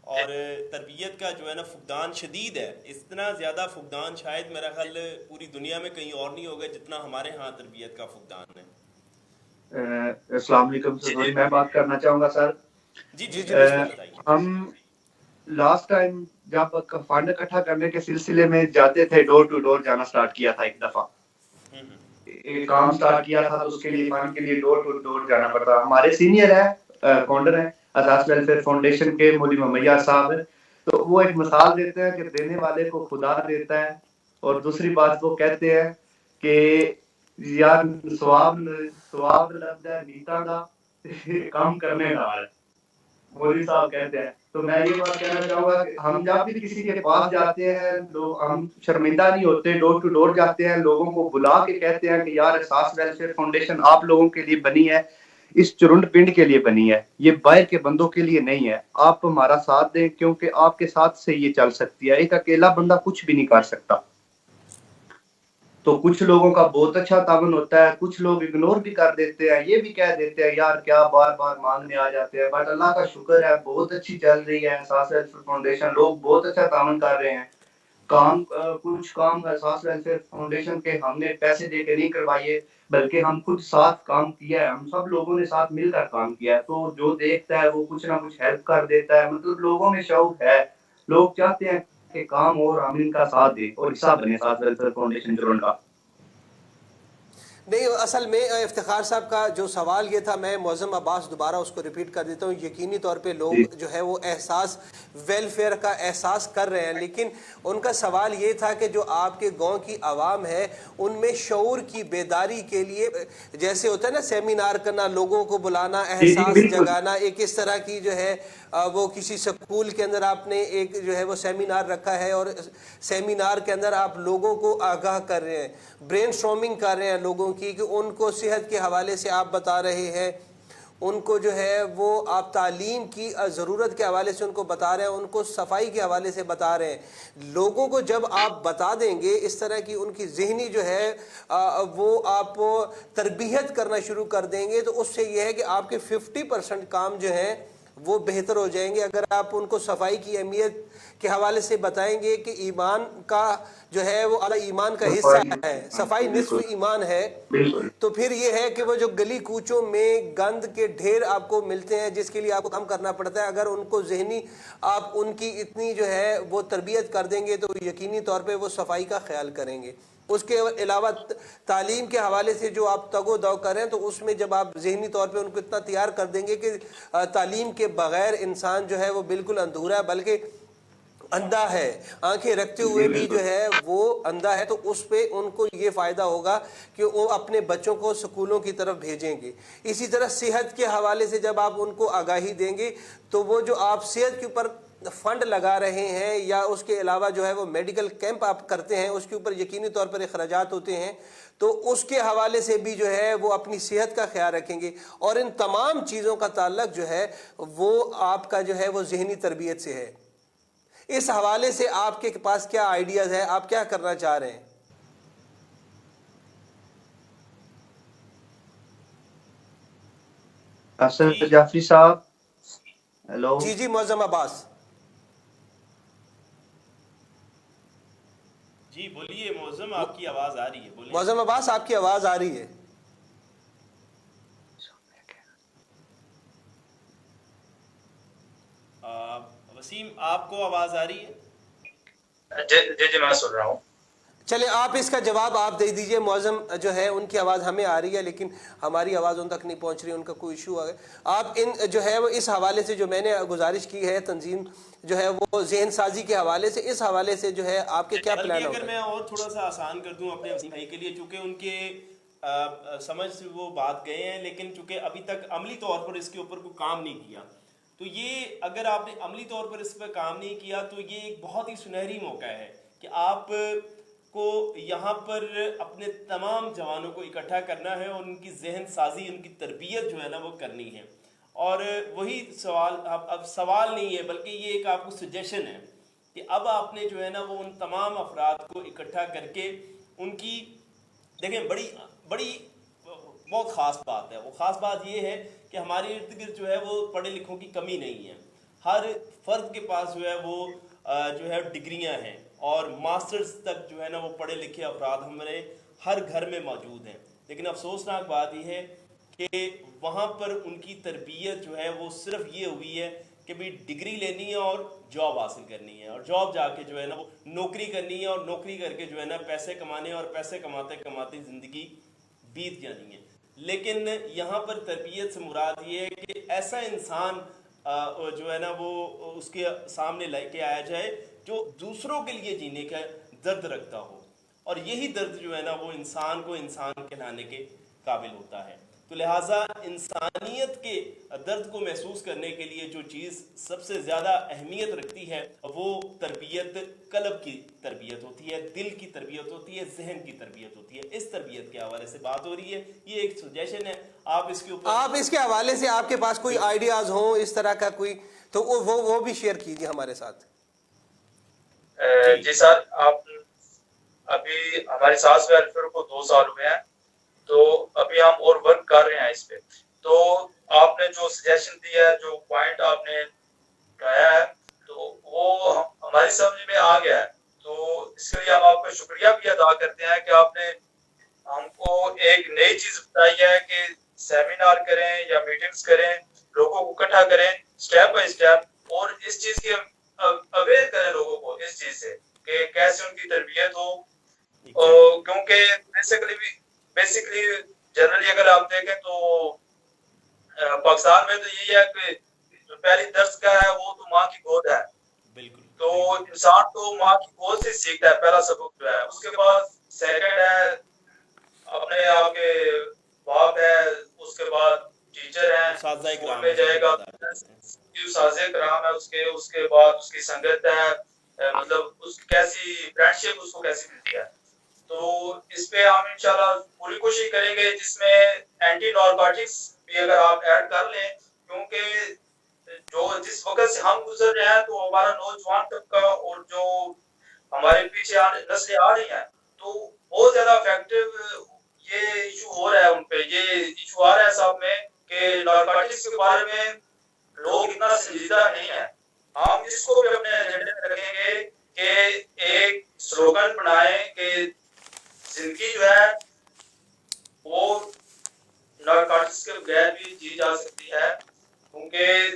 S2: اور تربیت کا جو ہے نا فقدان شدید ہے. اتنا زیادہ فقدان شاید میرا خیال پوری دنیا میں کہیں اور نہیں ہوگا جتنا ہمارے ہاں تربیت کا فقدان ہے.
S5: السلام علیکم سر, میں بات کرنا چاہوں گا سر.
S2: جی جی بتائیے.
S5: ہم لاسٹ ٹائم جب فنڈ اکٹھا کرنے کے سلسلے میں جاتے تھے, ڈور ٹو ڈور جانا سٹارٹ کیا تھا, ایک دفعہ ایک کام سٹارٹ کیا تھا, تو اس کے لیے فنڈ کے لیے ڈور ٹو ڈور جانا پڑتا. ہمارے سینئر ہیں, فاؤنڈر ہیں اساس ویلفیئر فاؤنڈیشن کے, مولوی ممیار صاحب, تو وہ ایک مثال دیتے ہیں کہ دینے والے کو خدا دیتا ہے. اور دوسری بات وہ کہتے ہیں کہ یار ثواب لگتا ہے نیتا دا, کام کرنے دا, مولوی صاحب کہتے ہیں. تو میں یہ بات کہنا چاہوں گا کہ ہم جب بھی کسی کے پاس جاتے ہیں لوگ, ہم شرمندہ نہیں ہوتے, ڈور ٹو ڈور جاتے ہیں, لوگوں کو بلا کے کہتے ہیں کہ یار اساس ویلفیئر فاؤنڈیشن آپ لوگوں کے لیے بنی ہے, اس چرنڈ پنڈ کے لیے بنی ہے, یہ باہر کے بندوں کے لیے نہیں ہے. آپ ہمارا ساتھ دیں کیونکہ آپ کے ساتھ سے یہ چل سکتی ہے. ایک اکیلا بندہ کچھ بھی نہیں کر سکتا. تو کچھ لوگوں کا بہت اچھا تعاون ہوتا ہے, کچھ لوگ اگنور بھی کر دیتے ہیں, یہ بھی کہہ دیتے ہیں یار کیا بار بار مانگنے آ جاتے ہیں. بٹ اللہ کا شکر ہے بہت اچھی چل رہی ہے اساس ویلفیئر فاؤنڈیشن, لوگ بہت اچھا تعاون کر رہے ہیں. کچھ کام اساس ویلفیئر فاؤنڈیشن کے ہم نے پیسے دے کے نہیں کروائے, بلکہ ہم خود ساتھ کام کیا ہے, ہم سب لوگوں نے ساتھ مل کر کام کیا ہے. تو جو دیکھتا ہے وہ کچھ نہ کچھ ہیلپ کر دیتا ہے. مطلب لوگوں میں شوق ہے, لوگ چاہتے ہیں کہ کام اور ہم ان کا ساتھ دیں اور حصہ بنے اساس ویلفیئر فاؤنڈیشن جرون کا.
S1: نہیں, اصل میں افتخار صاحب کا جو سوال یہ تھا, میں معظم عباس دوبارہ اس کو ریپیٹ کر دیتا ہوں. یقینی طور پہ لوگ جو ہے وہ احساس ویلفیئر کا احساس کر رہے ہیں, لیکن ان کا سوال یہ تھا کہ جو آپ کے گاؤں کی عوام ہے ان میں شعور کی بیداری کے لیے, جیسے ہوتا ہے نا سیمینار کرنا, لوگوں کو بلانا, احساس جگانا, ایک اس طرح کی جو ہے وہ کسی سکول کے اندر آپ نے ایک جو ہے وہ سیمینار رکھا ہے, اور سیمینار کے اندر آپ لوگوں کو آگاہ کر رہے ہیں, برین اسٹارمنگ کر رہے ہیں لوگوں کی, کہ ان کو صحت کے حوالے سے آپ بتا رہے ہیں, ان کو جو ہے وہ آپ تعلیم کی ضرورت کے حوالے سے ان کو بتا رہے ہیں, ان کو صفائی کے حوالے سے بتا رہے ہیں. لوگوں کو جب آپ بتا دیں گے اس طرح کی, ان کی ذہنی جو ہے وہ آپ تربیت کرنا شروع کر دیں گے, تو اس سے یہ ہے کہ آپ کے 50% کام جو ہیں وہ بہتر ہو جائیں گے. اگر آپ ان کو صفائی کی اہمیت کے حوالے سے بتائیں گے کہ ایمان کا جو ہے وہ اعلیٰ ایمان کا حصہ ہے, صفائی نصف ایمان ہے, تو پھر یہ ہے کہ وہ جو گلی کوچوں میں گند کے ڈھیر آپ کو ملتے ہیں جس کے لیے آپ کو کام کرنا پڑتا ہے, اگر ان کو ذہنی آپ ان کی اتنی جو ہے وہ تربیت کر دیں گے تو یقینی طور پہ وہ صفائی کا خیال کریں گے. اس کے علاوہ تعلیم کے حوالے سے جو آپ تگ و دو کریں, تو اس میں جب آپ ذہنی طور پہ ان کو اتنا تیار کر دیں گے کہ تعلیم کے بغیر انسان جو ہے وہ بالکل اندھورا ہے, بلکہ اندھا ہے, آنکھیں رکھتے ہوئے بھی جو ہے وہ اندھا ہے, تو اس پہ ان کو یہ فائدہ ہوگا کہ وہ اپنے بچوں کو سکولوں کی طرف بھیجیں گے. اسی طرح صحت کے حوالے سے جب آپ ان کو آگاہی دیں گے, تو وہ جو آپ صحت کے اوپر فنڈ لگا رہے ہیں یا اس کے علاوہ جو ہے وہ میڈیکل کیمپ آپ کرتے ہیں, اس کے اوپر یقینی طور پر اخراجات ہوتے ہیں, تو اس کے حوالے سے بھی جو ہے وہ اپنی صحت کا خیال رکھیں گے. اور ان تمام چیزوں کا تعلق جو ہے وہ آپ کا جو ہے وہ ذہنی تربیت سے ہے. اس حوالے سے آپ کے پاس کیا آئیڈیاز ہے, آپ کیا کرنا چاہ رہے ہیں؟
S5: حسن جعفری صاحب, ہیلو.
S1: جی معظم عباس.
S2: جی بولیے معظم, آپ کی آواز آ رہی ہے, بولیے.
S1: معظم عباس آپ کی آواز آ رہی ہے.
S2: وسیم آپ کو آواز آ رہی ہے؟
S3: جی میں سن رہا ہوں.
S1: چلے آپ اس کا جواب آپ دے دیجئے. معظم جو ہے ان کی آواز ہمیں آ رہی ہے لیکن ہماری آواز ان تک نہیں پہنچ رہی, ان کا کوئی ایشو آ گیا. آپ ان جو ہے وہ اس حوالے سے جو میں نے گزارش کی ہے, تنظیم جو ہے وہ ذہن سازی کے حوالے سے, اس حوالے سے جو ہے آپ کے کیا پلان ہوگا؟
S2: اگر میں اور تھوڑا سا آسان کر دوں اپنے وسیم بھائی کے لیے, چونکہ ان کے سمجھ سے وہ بات گئے ہیں, لیکن چونکہ ابھی تک عملی طور پر اس کے اوپر کوئی کام نہیں کیا, تو یہ اگر آپ نے عملی طور پر اس پہ کام نہیں کیا تو یہ ایک بہت ہی سنہری موقع ہے کہ آپ کو یہاں پر اپنے تمام جوانوں کو اکٹھا کرنا ہے اور ان کی ذہن سازی، ان کی تربیت جو ہے نا وہ کرنی ہے. اور وہی سوال اب سوال نہیں ہے بلکہ یہ ایک آپ کو سجیشن ہے کہ اب آپ نے جو ہے نا وہ ان تمام افراد کو اکٹھا کر کے ان کی دیکھیں بڑی بہت خاص بات ہے. وہ خاص بات یہ ہے کہ ہمارے ارد گرد جو ہے وہ پڑھے لکھوں کی کمی نہیں ہے. ہر فرد کے پاس جو ہے وہ جو ہے ڈگریاں ہیں اور ماسٹرز تک جو ہے نا وہ پڑھے لکھے افراد ہمارے ہر گھر میں موجود ہیں. لیکن افسوسناک بات یہ ہے کہ وہاں پر ان کی تربیت جو ہے وہ صرف یہ ہوئی ہے کہ بھی ڈگری لینی ہے اور جاب حاصل کرنی ہے اور جاب جا کے جو ہے نا وہ نوکری کرنی ہے اور نوکری کر کے جو ہے نا پیسے کمانے اور پیسے کماتے کماتے زندگی بیت جانی ہے. لیکن یہاں پر تربیت سے مراد یہ ہے کہ ایسا انسان جو ہے نا وہ اس کے سامنے لے کے آیا جائے جو دوسروں کے لیے جینے کا درد رکھتا ہو اور یہی درد جو ہے نا وہ انسان کو انسان کہلانے کے قابل ہوتا ہے. تو لہٰذا انسانیت کے درد کو محسوس کرنے کے لیے جو چیز سب سے زیادہ اہمیت رکھتی ہے وہ تربیت قلب کی تربیت ہوتی ہے، دل کی تربیت ہوتی ہے، ذہن کی تربیت ہوتی ہے. اس تربیت کے حوالے سے بات ہو رہی ہے. یہ ایک سجیشن ہے، آپ اس کے اوپر
S1: آپ اس کے حوالے سے آپ کے پاس کوئی آئیڈیاز ہوں اس طرح کا کوئی تو وہ بھی شیئر کیجیے ہمارے ساتھ.
S3: جی سر، آپ ابھی ہمارے ساس ویلفیئر کو 2 سال ہوئے ہیں تو ابھی ہم اور ورک کر رہے ہیں اس پہ. تو آپ نے جو سجیشن دیا ہے، جو پوائنٹ آپ نے اٹھایا ہے تو وہ ہماری سمجھ میں آ گیا ہے. تو اس کے لیے ہم آپ کا شکریہ بھی ادا کرتے ہیں کہ آپ نے ہم کو ایک نئی چیز بتائی ہے کہ سیمینار کریں یا میٹنگز کریں، لوگوں کو اکٹھا کریں سٹیپ بائی سٹیپ اور اس چیز کی اویئر کریں لوگوں کو اس چیز سے کہ کیسے ان کی تربیت ہو. کیونکہ بیسیکلی جنرلی اگر آپ دیکھیں تو پاکستان میں تو یہی ہے کہ جو پہلی درس کا ہے وہ تو ماں کی گود ہے.
S2: بالکل.
S3: تو انسان تو ماں کی گود سے سیکھتا ہے پہلا سبق جو ہے. اس کے بعد سیکنڈ ہے اپنے آپ کے باپ ہے، اس کے بعد ٹیچر ہیں، اسکول میں جائے گا اساتذہ کرام ہے، اس کے بعد اس کی سنگت ہے، مطلب اس کی کیسی فرینڈشپ اس کو کیسی ملتی ہے. تو اس پہ ہم انشاءاللہ پوری کوشش کریں گے جس میں اینٹی نارکوٹکس بھی اگر آپ ایڈ کر لیں، کیونکہ جس وقت سے ہم گزر رہے ہیں تو ہمارا نوجوان طبقہ اور جو ہمارے پیچھے نسلیں آ رہی ہیں تو بہت زیادہ افیکٹو یہ ایشو ہو رہا ہے، ان پہ یہ ایشو آ رہا ہے صاحب میں کہ نارکوٹکس کے بارے میں لوگ اتنا سنجیدہ نہیں ہیں. ہم اس کو بھی اپنے ایجنڈے میں رکھیں گے کہ ایک سلوگن بنائیں کہ زندگی جو ہے وہ نارکوٹکس کے بغیر بھی جی جا سکتی ہے. کیونکہ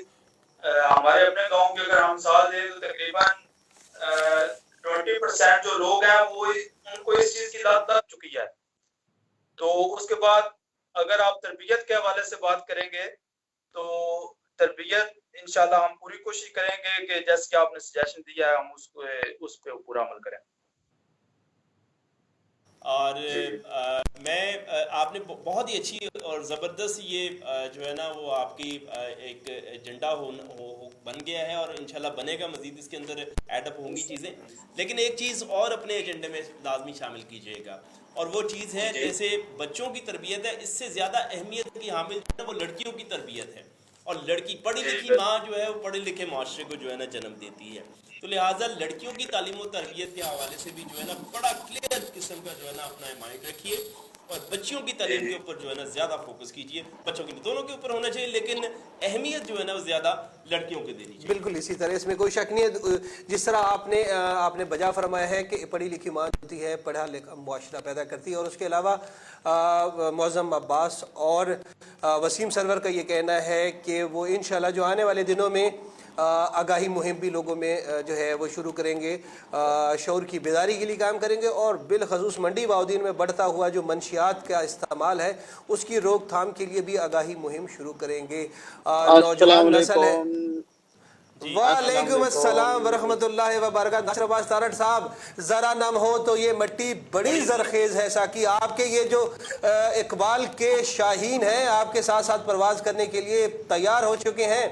S3: ہمارے اپنے گاؤں کے اگر ہم مثال دیں تو تقریباً 20% جو لوگ ہیں وہ ان کو اس چیز کی لت لگ چکی ہے. تو اس کے بعد اگر آپ تربیت کے حوالے سے بات کریں گے تو تربیت انشاءاللہ ہم پوری کوشش کریں گے کہ جیسے کہ آپ نے سجیشن دیا ہے ہم اس پہ پورا عمل کریں.
S2: اور میں آپ نے بہت ہی اچھی اور زبردست یہ جو ہے نا وہ آپ کی ایک ایجنڈا بن گیا ہے اور انشاءاللہ بنے گا، مزید اس کے اندر ایڈ اپ ہوں گی چیزیں. لیکن ایک چیز اور اپنے ایجنڈے میں لازمی شامل کیجیے گا اور وہ چیز ہے جیسے بچوں کی تربیت ہے، اس سے زیادہ اہمیت کی حامل جو ہے وہ لڑکیوں کی تربیت ہے. اور لڑکی پڑھی لکھی ماں جو ہے وہ پڑھے لکھے معاشرے کو جو ہے نا جنم دیتی ہے. تو لہٰذا لڑکیوں کی تعلیم و تربیت کے حوالے سے بھی جو ہے نا بڑا کلیئر قسم کا جو ہے نا اپنا مائنڈ رکھیے اور بچیوں کی تعلیم کے اوپر جو ہے نا زیادہ فوکس کیجیے. بچوں کی دونوں کے اوپر ہونا چاہیے لیکن اہمیت جو ہے نا وہ زیادہ لڑکیوں کو دینی چاہیے.
S1: بالکل اسی طرح اس میں کوئی شک نہیں ہے. جس طرح آپ نے بجا فرمایا ہے کہ پڑھی لکھی ماں ہوتی ہے پڑھا لکھا معاشرہ پیدا کرتی ہے، اور اس کے علاوہ معظم عباس اور وسیم سرور کا یہ کہنا ہے کہ وہ انشاءاللہ جو آنے والے دنوں میں آگاہی مہم بھی لوگوں میں جو ہے وہ شروع کریں گے، شعور کی بیداری کے لیے کام کریں گے اور بالخصوص منڈی باؤدین میں بڑھتا ہوا جو منشیات کا استعمال ہے اس کی روک تھام کے لیے بھی آگاہی مہم شروع کریں گے. نوجوان نسل ہے. وعلیکم السلام ورحمۃ اللہ وبرکاتہ. ناصر عباس تارڑ صاحب، ذرا نم ہو تو یہ مٹی بڑی زرخیز ہے. ساکی آپ کے یہ جو اقبال کے شاہین ہیں آپ کے ساتھ ساتھ پرواز کرنے کے لیے تیار ہو چکے ہیں.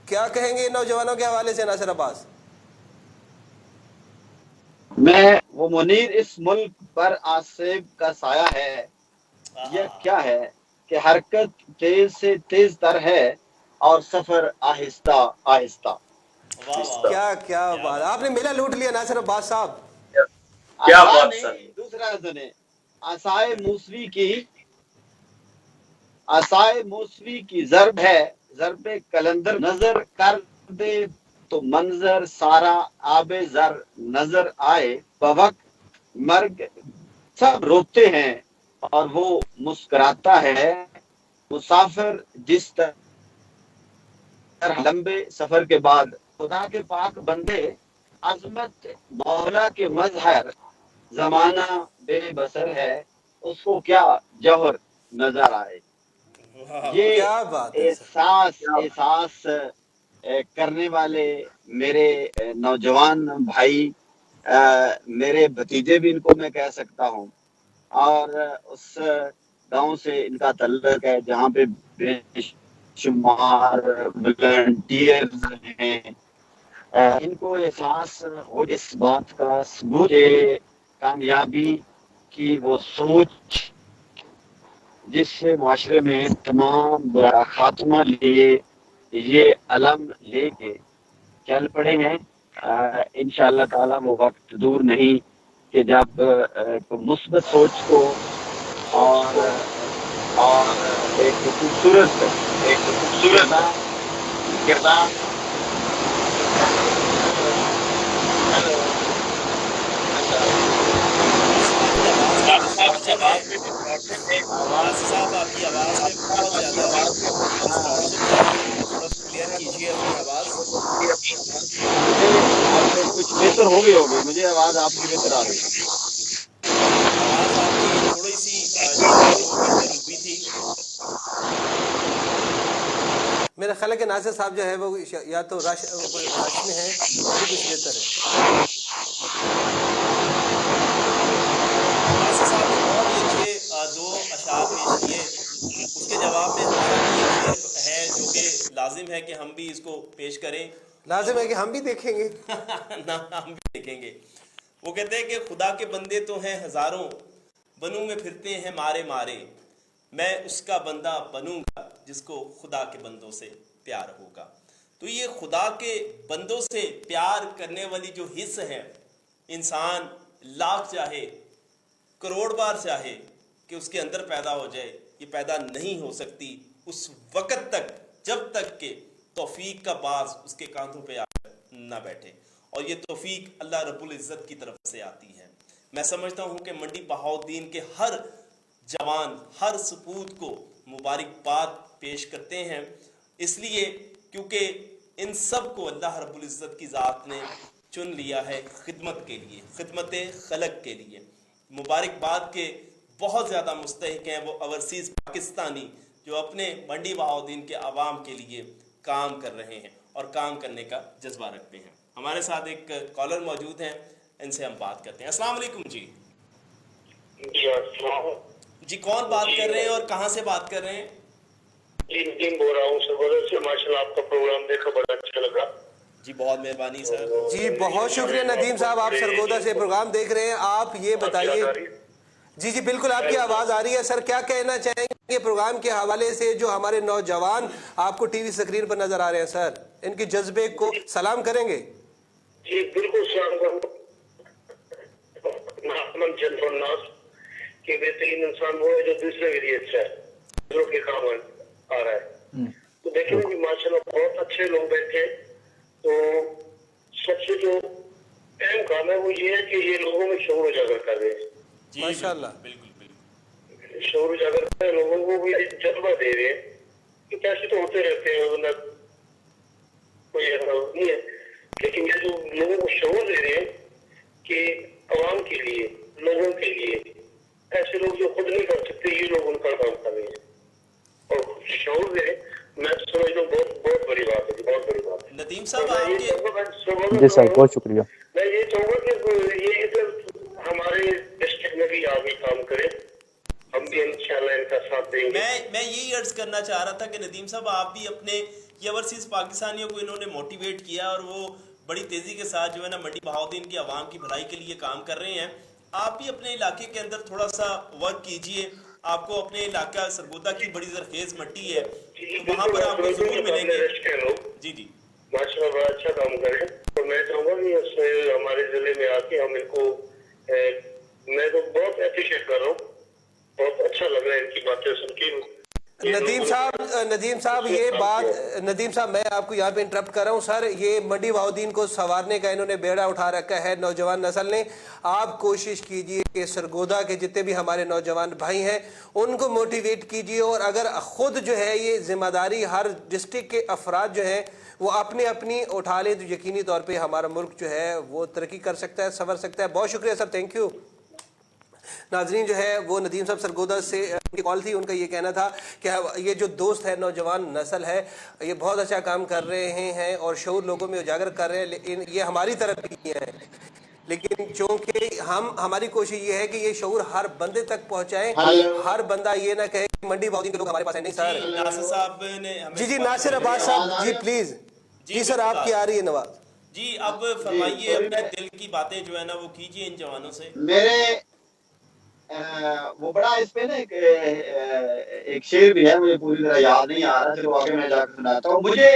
S1: کیا کہیں گے نوجوانوں کے حوالے سے ناصر عباس؟
S6: میں وہ منیر اس ملک پر آصف کا سایہ ہے، یہ کیا ہے کہ حرکت تیز سے تیز تر ہے اور سفر آہستہ آہستہ۔
S1: کیا بات، آپ نے میلہ لوٹ لیا ناصر عباس صاحب۔
S3: کیا
S6: آسان
S3: بات
S6: نہیں،
S3: سر۔
S6: دوسرا سنیں، عصائے موسوی کی عصائے موسوی کی ضرب ہے، ضرب کلندر نظر کر دے تو منظر سارا آب زر نظر آئے، بوقت مرگ سب روتے ہیں اور وہ مسکراتا ہے، مسافر جس طرح لمبے سفر کے بعد خدا کے پاک بندے، عظمت مولا کے مظہر، زمانہ بے بسر ہے، اس کو کیا جوہر نظر آئے۔ یہ
S1: کیا بات ہے سر۔
S6: احساس کرنے والے میرے نوجوان بھائی، میرے بھتیجے بھی ان کو میں کہہ سکتا ہوں، اور اس گاؤں سے ان کا تعلق ہے جہاں پہ بے شمار والنٹیئرز ہیں، ان کو احساس ہو اس بات کا، ثبوت کامیابی کی وہ سوچ جس سے معاشرے میں تمام برا خاتمہ لیے یہ علم لے کے چل پڑے ہیں۔ انشاءاللہ تعالی وہ وقت دور نہیں کہ جب مثبت سوچ کو اور ایک خوبصورت کردار
S2: ناصر صاحب آپ کی آواز میں بہت زیادہ ڈسٹارشن ہے، تھوڑا سا کلیئر کیجیے اپنی آواز۔
S6: آپ کچھ بہتر ہو گئی ہوگی، مجھے آواز آپ کی بہتر آ رہی ہے۔
S2: آواز آپ کی تھوڑی سی جو ہے وہ بہتر ہوئی تھی۔
S1: میرا خیال ہے کہ ناصر صاحب جو ہے وہ یا تو رش میں ہے، ابھی کچھ بہتر ہے۔
S2: ناصر صاحب نے بہت ہی اچھے دو اشعار پیش کیے، اس کے جواب میں ہمارا بھی ایک شعر ہے جو کہ لازم ہے کہ ہم بھی اس کو پیش کریں،
S1: لازم ہے کہ ہم بھی دیکھیں گے۔
S2: نہ ہم بھی دیکھیں گے۔ وہ کہتے ہیں کہ خدا کے بندے تو ہیں ہزاروں، بنوں میں پھرتے ہیں مارے مارے، میں اس کا بندہ بنوں گا جس کو خدا کے بندوں سے پیار ہوگا۔ تو یہ خدا کے بندوں سے پیار کرنے والی جو حص ہے، انسان لاکھ چاہے کروڑ بار چاہے کہ اس کے اندر پیدا ہو جائے، یہ پیدا نہیں ہو سکتی اس وقت تک جب تک کہ توفیق کا باز اس کے کاندھوں پہ آ کر نہ بیٹھے، اور یہ توفیق اللہ رب العزت کی طرف سے آتی ہے۔ میں سمجھتا ہوں کہ منڈی بہاؤالدین کے ہر جوان، ہر سپوت کو مبارکباد پیش کرتے ہیں، اس لیے کیونکہ ان سب کو اللہ رب العزت کی ذات نے چن لیا ہے خدمت کے لیے، خدمت خلق کے لیے۔ مبارکباد کے بہت زیادہ مستحق ہیں وہ اوورسیز پاکستانی جو اپنے منڈی بہاؤالدین کے عوام کے لیے کام کر رہے ہیں اور کام کرنے کا جذبہ رکھتے ہیں۔ ہمارے ساتھ ایک کالر موجود ہیں، ان سے ہم بات کرتے ہیں۔ السلام علیکم جی۔ جی کون بات کر رہے ہیں اور کہاں سے بات کر رہے ہیں؟
S7: جی ندیم بول رہا ہوں سرگودا سے، ماشاءاللہ آپ کا پروگرام دیکھا بڑا اچھا لگا۔
S2: جی بہت مہربانی سر۔
S1: جی بہت شکریہ ندیم صاحب، آپ سرگودا سے پروگرام دیکھ رہے ہیں۔ آپ یہ بتائیے، جی جی بالکل آپ کی آواز آ رہی ہے سر، کیا کہنا چاہیں گے پروگرام کے حوالے سے جو ہمارے نوجوان آپ کو ٹی وی اسکرین پر نظر آ رہے ہیں سر، ان کے جذبے کو سلام کریں گے؟
S7: جی بالکل سلام کروں محمد جلف الناس کہ بہترین انسان وہ ہے جو دوسرے کے لیے اچھا ہے، دوسروں کے کام آ رہا ہے۔ تو دیکھیں گے ماشاءاللہ بہت اچھے لوگ بیٹھے، تو سب سے جو اہم کام ہے وہ یہ ہے کہ یہ لوگوں میں شعور اجاگر کر رہے ہیں۔
S2: جی
S1: ماشاءاللہ
S2: بالکل بالکل
S7: شعور اجاگر کر رہے ہیں، لوگوں کو بھی جذبہ دے رہے ہیں کہ پیسے تو ہوتے رہتے ہیں، ورنہ کوئی ایسا نہیں ہے، لیکن یہ جو لوگوں کو شعور دے رہے ہیں کہ عوام کے لیے، لوگوں کے لیے، ایسے لوگ جو خود نہیں کر سکتے یہ لوگ ان کا کام کر رہے ہیں اور شعور دے رہے ہیں، میں سمجھتا ہوں بہت بڑی بات ہے، بہت بڑی بات ہے۔
S2: ندیم صاحب آپ کے
S8: جی سر بہت شکریہ۔
S7: میں یہ چاہوں گا کہ یہ ادھر ہمارے ڈسٹرکٹ میں بھی آگے کام کریں، ہم بھی انشاءاللہ ان کا ساتھ دیں گے۔
S2: میں یہی عرض کرنا چاہ رہا تھا کہ ندیم صاحب آپ بھی اپنے یہ اوورسیز پاکستانیوں کو انہوں نے موٹیویٹ کیا اور وہ بڑی تیزی کے ساتھ جو ہے نا منڈی بہاؤدین کی عوام کی بھلائی کے لیے کام کر رہے ہیں. آپ بھی اپنے علاقے کے اندر تھوڑا سا ورک کیجئے. آپ کو اپنے علاقہ سرگودا کی بڑی زرخیز مٹی ہے تو وہاں پر آپ کو ضرور ملیں گے. جی جی
S7: ماشاء اللہ بڑا اچھا کام کریں اور میں چاہوں گا کہ اس میں ہمارے ضلع میں آ کے ہم ان کو میں تو بہت اپریشیٹ کر رہا ہوں. بہت اچھا لگ رہا ہے ان کی باتیں سن کے.
S1: ندیم صاحب یہ بات، ندیم صاحب میں آپ کو یہاں پہ انٹرپٹ کر رہا ہوں سر. یہ منڈی بہاؤدین کو سنوارنے کا انہوں نے بیڑا اٹھا رکھا ہے نوجوان نسل نے. آپ کوشش کیجئے کہ سرگودا کے جتنے بھی ہمارے نوجوان بھائی ہیں ان کو موٹیویٹ کیجئے، اور اگر خود جو ہے یہ ذمہ داری ہر ڈسٹرکٹ کے افراد جو ہیں وہ اپنی اٹھا لیں تو یقینی طور پہ ہمارا ملک جو ہے وہ ترقی کر سکتا ہے، سنور سکتا ہے. بہت شکریہ سر، تھینک یو. ناظرین جو ہے وہ ندیم صاحب سرگودا سے ان کی کال تھی. ان کا یہ کہنا تھا کہ یہ جو دوست ہے نوجوان نسل ہے یہ بہت اچھا کام کر رہے ہیں اور شعور لوگوں میں اجاگر کر رہے ہیں، لیکن یہ ہماری طرف بھی ہے. لیکن چونکہ ہماری کوشش یہ ہے کہ یہ شعور ہر بندے تک پہنچائیں. ہر بندہ یہ نہ کہے کہ منڈی بہاؤدین کے لوگ ہمارے پاس ہیں. نہیں سر.
S2: ناصر صاحب نے
S1: جی ناصر عباس صاحب جی پلیز. جی سر آپ کی آ رہی ہے نواز
S2: جی. اب فرمائیے اپنے دل کی باتیں جو ہے نا وہ کیجئے ان جوانوں سے.
S6: میرے وہ بڑا اس پہ نا ایک شعر بھی ہے، مجھے پوری طرح یاد نہیں آ رہا، چلو آگے میں جا کر سناتا ہوں. مجھے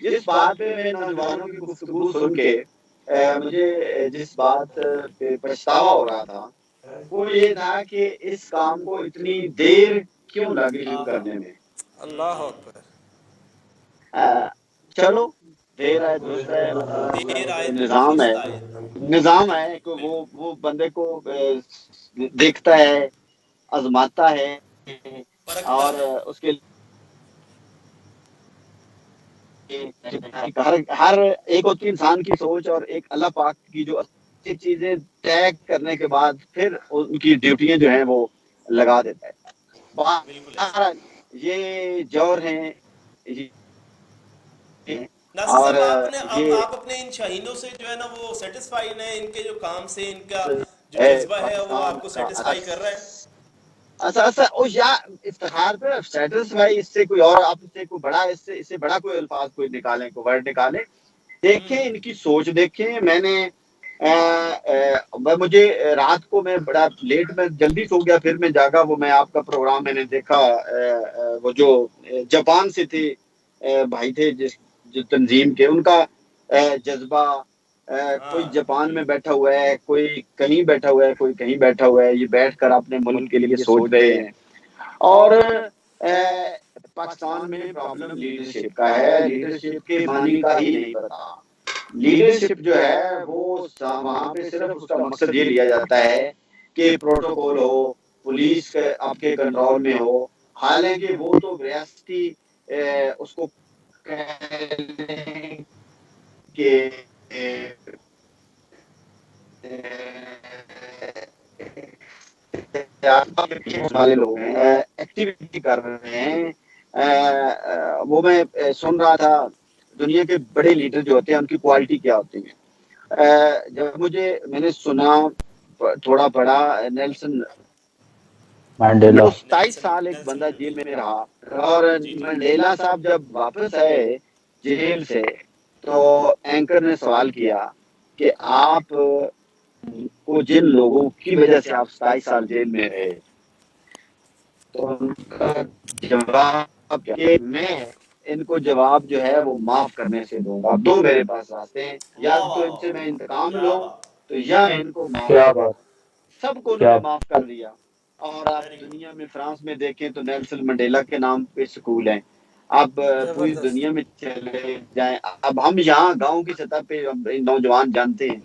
S6: جس بات پہ میں نوجوانوں کی گفتگو سن کے مجھے جس بات پہ پچھتاوا ہو رہا تھا وہ یہ تھا کہ اس کام کو اتنی دیر کیوں لگی شروع کرنے میں.
S1: اللہ اکبر.
S6: چلو دیر آئے درست ہے،
S2: دیر آئے
S6: نظام ہے،
S2: درست آئے.
S6: نظام ہے کہ وہ بندے کو دیکھتا ہے، آزماتا ہے اور اس کے ہر ایک ہوتی انسان کی سوچ اور ایک اللہ پاک کی جو اچھی چیزیں طے کرنے کے بعد پھر ان کی ڈیوٹیاں جو ہیں وہ لگا دیتا ہے. یہ جور ہیں
S2: ناصر
S6: اور
S2: صاحب
S6: یہ
S2: آپ اپنے ان شاہینوں سے جو ہے نا وہ سیٹسفائیڈ ہیں؟ ان کے جو کام سے ان کا جو جذبہ ہے وہ آپ کو سیٹسفائی کر رہا ہے؟
S6: افتخار پہ سیٹسفائی اس سے کوئی اور آپ سے کوئی بڑا اس سے بڑا کوئی الفاظ کوئی نکالیں، کوئی ورڈ نکالیں. دیکھیں ان کی سوچ دیکھیں. میں نے مجھے رات کو میں بڑا لیٹ میں جلدی سو گیا، پھر میں جاگا. وہ میں آپ کا پروگرام میں نے دیکھا، وہ جو جاپان سے تھے بھائی تھے جو تنظیم کے، ان کا جذبہ. کوئی جاپان میں بیٹھا ہوا ہے، کوئی کہیں بیٹھا ہوا ہے، کوئی کہیں بیٹھا ہوا ہے. یہ بیٹھ کر اپنے ملک کے لیے سوچ رہے ہیں. اور پاکستان میں پرابلم لیڈرشپ کا ہے. لیڈرشپ کے معنی کا ہی نہیں پتا. لیڈرشپ جو ہے وہ وہاں پہ صرف اس کا مقصد یہ لیا جاتا ہے کہ پروٹوکول ہو، پولیس آپ کے کنٹرول میں ہو. حالانکہ وہ تو ریاستی اس کو کہ والے لوگ ہیں ایکٹیویٹی کر رہے ہیں. وہ میں سن رہا تھا دنیا کے بڑے لیڈر جو ہوتے ہیں ان کی کوالٹی کیا ہوتی ہے. جب میں نے سنا تھوڑا پڑھا نیلسن منڈیلا، 27 سال ایک بندہ جیل میں رہا، اور منڈیلا صاحب جب واپس آئے جیل سے تو اینکر نے سوال کیا کہ آپ کو جن لوگوں کی وجہ سے آپ 27 سال جیل میں رہے، تو ان کا جواب کہ میں ان کو جواب جو ہے وہ معاف کرنے سے دوں گا. دو میرے پاس راستے ہیں، یا تو ان سے میں انتقام لوں تو یا ان کو سب کو انہوں نے معاف کر دیا. اور آپ دنیا میں فرانس میں دیکھیں تو نیلسن منڈیلا کے نام پہ سکول ہیں. اب پوری دنیا میں چلے جائیں. اب ہم یہاں گاؤں کی سطح پہ نوجوان جانتے ہیں.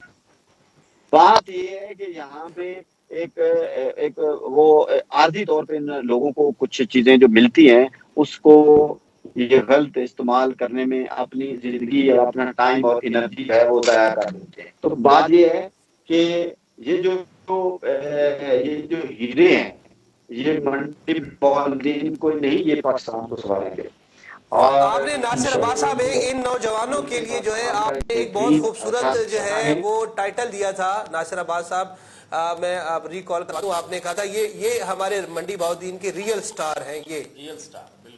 S6: بات یہ ہے کہ یہاں پہ ایک وہ عارضی طور پہ ان لوگوں کو کچھ چیزیں جو ملتی ہیں اس کو یہ غلط استعمال کرنے میں اپنی زندگی یا اپنا ٹائم اور انرجی ہے وہ ضائع کر دیتے ہیں. تو بات یہ ہے کہ یہ جو ہیرے ہیں یہ منڈی بہاؤدین کو نہیں، یہ پاکستان کو سواریں گے.
S1: آپ نے ناصر عباس صاحب ان نوجوانوں کے لیے جو ہے آپ نے ایک بہت خوبصورت جو ہے وہ ٹائٹل دیا تھا. ناصر عباس صاحب میں آپ ریکال کرتا ہوں، آپ نے کہا تھا یہ ہمارے منڈی بہاؤدین کے ریئل سٹار ہیں. یہ
S2: ریئل سٹار بالکل.